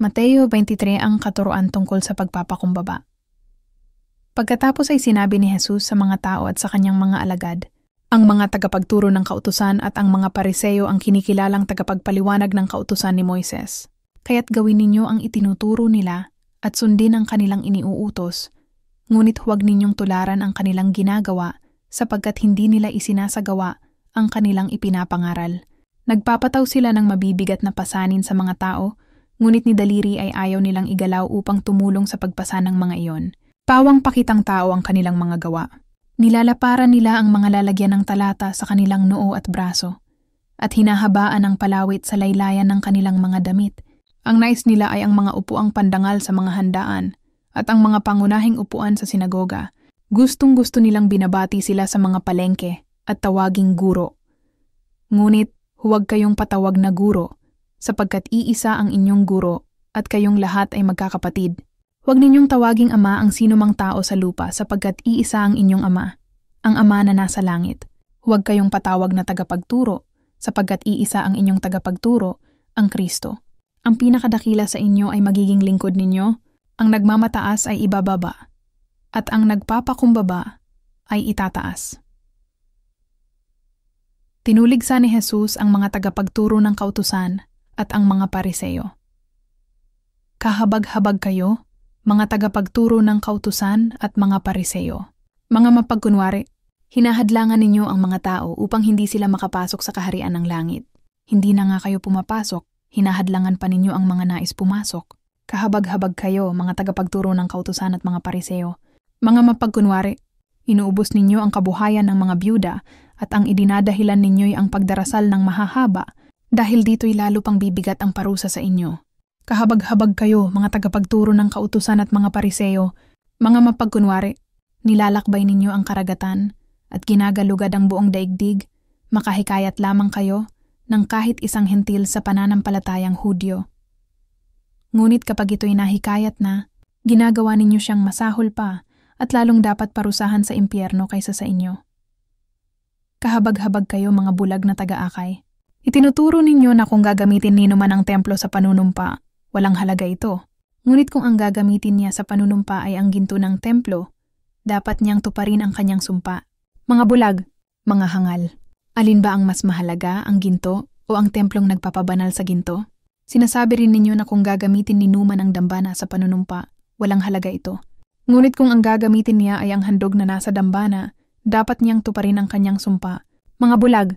Mateo 23 ang katuruan tungkol sa pagpapakumbaba. Pagkatapos ay sinabi ni Jesus sa mga tao at sa kanyang mga alagad, ang mga tagapagturo ng kautusan at ang mga Pariseo ang kinikilalang tagapagpaliwanag ng kautusan ni Moises. Kaya't gawin ninyo ang itinuturo nila at sundin ang kanilang iniuutos, ngunit huwag ninyong tularan ang kanilang ginagawa sapagkat hindi nila isinasagawa ang kanilang ipinapangaral. Nagpapataw sila ng mabibigat na pasanin sa mga tao, ngunit ni daliri ay ayaw nilang igalaw upang tumulong sa pagpasa ng mga iyon. Pawang pakitang tao ang kanilang mga gawa. Nilalaparan nila ang mga lalagyan ng talata sa kanilang noo at braso, at hinahabaan ng palawit sa laylayan ng kanilang mga damit. Ang nais nila ay ang mga upuang pandangal sa mga handaan, at ang mga pangunahing upuan sa sinagoga. Gustong-gusto nilang binabati sila sa mga palengke at tawaging guro. Ngunit huwag kayong patawag na guro, sapagkat iisa ang inyong guro at kayong lahat ay magkakapatid. Huwag ninyong tawaging ama ang sinumang tao sa lupa sapagkat iisa ang inyong ama, ang ama na nasa langit. Huwag kayong patawag na tagapagturo sapagkat iisa ang inyong tagapagturo, ang Kristo. Ang pinakadakila sa inyo ay magiging lingkod ninyo, ang nagmamataas ay ibababa, at ang nagpapakumbaba ay itataas. Tinuligsa ni Jesus ang mga tagapagturo ng kautusan at ang mga Pariseo. Kahabag-habag kayo, mga tagapagturo ng kautusan at mga Pariseo. Mga mapagkunwari, hinahadlangan ninyo ang mga tao upang hindi sila makapasok sa kaharian ng langit. Hindi na nga kayo pumapasok, hinahadlangan pa ninyo ang mga nais pumasok. Kahabag-habag kayo, mga tagapagturo ng kautusan at mga Pariseo. Mga mapagkunwari, inuubos ninyo ang kabuhayan ng mga byuda at ang idinadahilan ninyo'y ang pagdarasal ng mahahaba, dahil dito'y lalo pang bibigat ang parusa sa inyo. Kahabag-habag kayo, mga tagapagturo ng kautusan at mga Pariseo, mga mapagkunwari, nilalakbay ninyo ang karagatan at ginagalugad ang buong daigdig, makahikayat lamang kayo ng kahit isang hentil sa pananampalatayang Hudyo. Ngunit kapag ito'y nahikayat na, ginagawa ninyo siyang masahol pa at lalong dapat parusahan sa impyerno kaysa sa inyo. Kahabag-habag kayo, mga bulag na taga-akay. Itinuturo ninyo na kung gagamitin nino man ang templo sa panunumpa, walang halaga ito. Ngunit kung ang gagamitin niya sa panunumpa ay ang ginto ng templo, dapat niyang tuparin ang kanyang sumpa. Mga bulag, mga hangal, alin ba ang mas mahalaga, ang ginto o ang templong nagpapabanal sa ginto? Sinasabi rin ninyo na kung gagamitin ni Numa ng dambana sa panunumpa, walang halaga ito. Ngunit kung ang gagamitin niya ay ang handog na nasa dambana, dapat niyang tuparin ang kanyang sumpa. Mga bulag,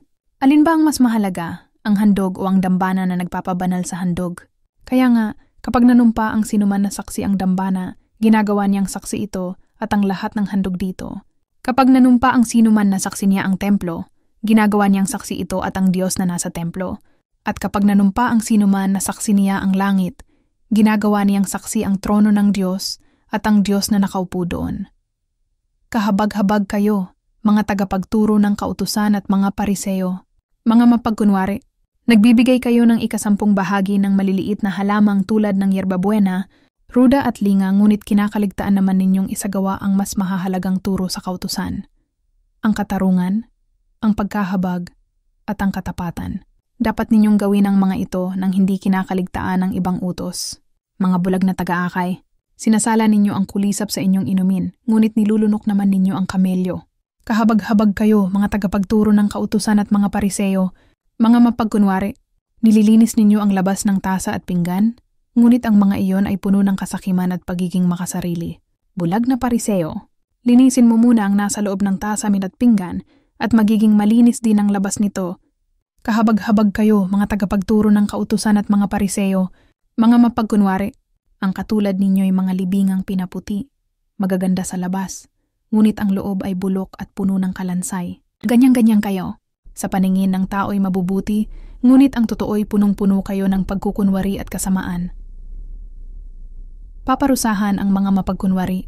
alin ba ang mas mahalaga, ang handog o ang dambana na nagpapabanal sa handog? Kaya nga, kapag nanumpa ang sinuman na saksi ang dambana, ginagawa niyang saksi ito at ang lahat ng handog dito. Kapag nanumpa ang sinuman na saksi niya ang templo, ginagawa niyang saksi ito at ang Diyos na nasa templo. At kapag nanumpa ang sinuman na saksi niya ang langit, ginagawa niyang saksi ang trono ng Diyos at ang Diyos na nakaupo doon. Kahabag-habag kayo, mga tagapagturo ng kautusan at mga Pariseo, mga mapagkunwari, nagbibigay kayo ng 10% bahagi ng maliliit na halamang tulad ng yerbabuena, ruda at linga, ngunit kinakaligtaan naman ninyong isagawa ang mas mahahalagang turo sa kautusan. Ang katarungan, ang pagkahabag, at ang katapatan. Dapat ninyong gawin ang mga ito nang hindi kinakaligtaan ng ibang utos. Mga bulag na taga-akay, sinasala ninyo ang kulisap sa inyong inumin, ngunit nilulunok naman ninyo ang kamelyo. Kahabag-habag kayo, mga tagapagturo ng kautusan at mga Pariseo, mga mapagkunwari, nililinis ninyo ang labas ng tasa at pinggan, ngunit ang mga iyon ay puno ng kasakiman at pagiging makasarili. Bulag na Pariseo, linisin mo muna ang nasa loob ng tasa at pinggan at magiging malinis din ang labas nito. Kahabag-habag kayo, mga tagapagturo ng kautusan at mga Pariseo, mga mapagkunwari, ang katulad ninyo'y mga libingang pinaputi, magaganda sa labas, ngunit ang loob ay bulok at puno ng kalansay. Ganyang-ganyang kayo. Sa paningin ng tao'y mabubuti, ngunit ang totoo'y punong-puno kayo ng pagkukunwari at kasamaan. Paparusahan ang mga mapagkunwari.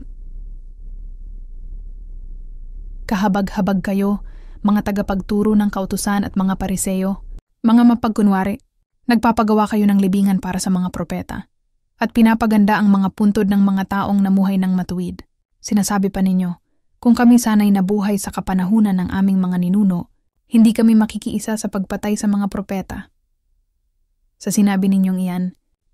Kahabag-habag kayo, mga tagapagturo ng kautusan at mga Pariseo, mga mapagkunwari, nagpapagawa kayo ng libingan para sa mga propeta, at pinapaganda ang mga puntod ng mga taong namuhay ng matuwid. Sinasabi pa ninyo, kung kami sana'y nabuhay sa kapanahunan ng aming mga ninuno, hindi kami makikiisa sa pagpatay sa mga propeta. Sa sinabi ninyong iyan,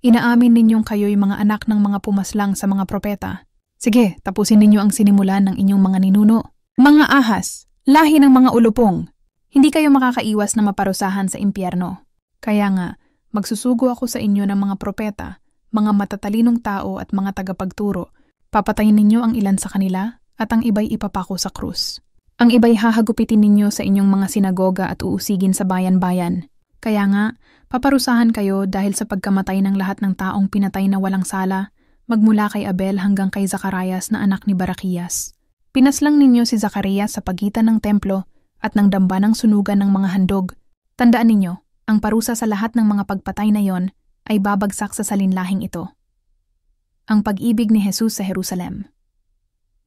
Inaamin ninyong kayo'y mga anak ng mga pumaslang sa mga propeta. Sige, tapusin ninyo ang sinimulan ng inyong mga ninuno. Mga ahas, lahi ng mga ulupong, hindi kayo makakaiwas na maparusahan sa impyerno. Kaya nga, magsusugo ako sa inyo ng mga propeta, mga matatalinong tao at mga tagapagturo. Papatayin ninyo ang ilan sa kanila at ang iba'y ipapako sa krus. Ang iba'y hahagupitin ninyo sa inyong mga sinagoga at uusigin sa bayan-bayan. Kaya nga, paparusahan kayo dahil sa pagkamatay ng lahat ng taong pinatay na walang sala, magmula kay Abel hanggang kay Zacarias na anak ni Barakias. Pinaslang ninyo si Zacarias sa pagitan ng templo at ng damba ng sunugan ng mga handog. Tandaan ninyo, ang parusa sa lahat ng mga pagpatay na yon ay babagsak sa salinlahing ito. Ang pag-ibig ni Jesus sa Jerusalem.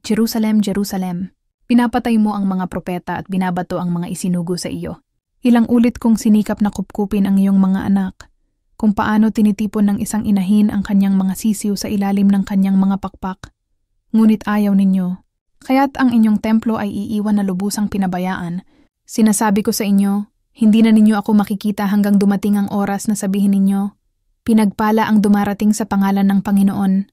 Jerusalem, Jerusalem, pinapatay mo ang mga propeta at binabato ang mga isinugo sa iyo. Ilang ulit kong sinikap na kupkupin ang iyong mga anak, kung paano tinitipon ng isang inahin ang kanyang mga sisiw sa ilalim ng kanyang mga pakpak. Ngunit ayaw ninyo. Kaya't ang inyong templo ay iiwan na lubusang pinabayaan. Sinasabi ko sa inyo, hindi na ninyo ako makikita hanggang dumating ang oras na sabihin ninyo, pinagpala ang dumarating sa pangalan ng Panginoon.